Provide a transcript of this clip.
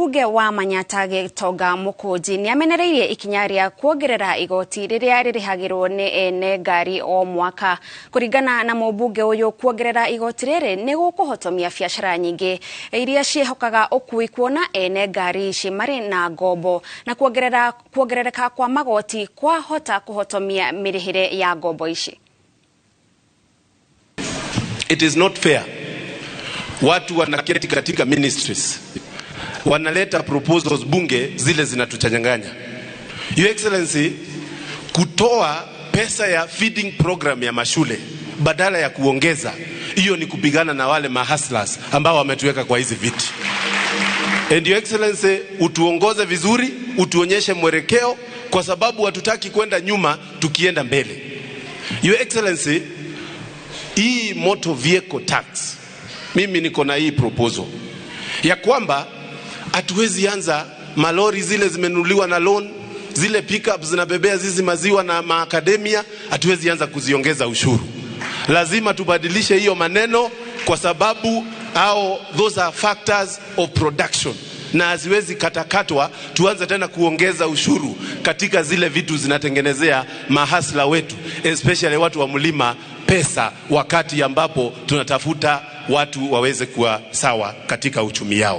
Mũmbunge wa Manyatta Gĩtonga Mũkũnji nĩ amenereirie ikinya rĩa kuongerera igoti rĩrĩa rĩrĩhagĩrwo nĩ ene ngari o mwaka. Kũringana na mũmbunge ũyũ, kuongerera igoti rĩrĩ nĩ gũkũhotomia biacara nyingĩ iria ciĩhokaga ũkui, kuona ene ngari ici marĩ na ngombo, na kuongerereka kwa magoti kwahota kũhotomia mĩrĩhĩre ya ngombo ici. It is not fair. Watu wanaketi katika ministries wanaleta proposals bunge, zile zinatuchanganya. Your Excellency, kutoa pesa ya feeding program ya mashule badala ya kuongeza, hiyo ni kupigana na wale mahustlers ambao wametuweka kwa hizi viti. And Your Excellency, utuongoze vizuri, utuonyeshe mwelekeo, kwa sababu hatutaki kwenda nyuma tukienda mbele. Your Excellency, hii motor vehicle tax, mimi niko na hii proposal ya kwamba hatuwezi anza malori zile zimenunuliwa na loan, zile pickups zinabebea zizi maziwa na maakademia, hatuwezi anza kuziongeza ushuru. Lazima tubadilishe hiyo maneno, kwa sababu those are factors of production, na haziwezi katakatwa tuanze tena kuongeza ushuru katika zile vitu zinatengenezea mahasla wetu, especially watu wa mlima pesa, wakati ambapo tunatafuta watu waweze kuwa sawa katika uchumi yao.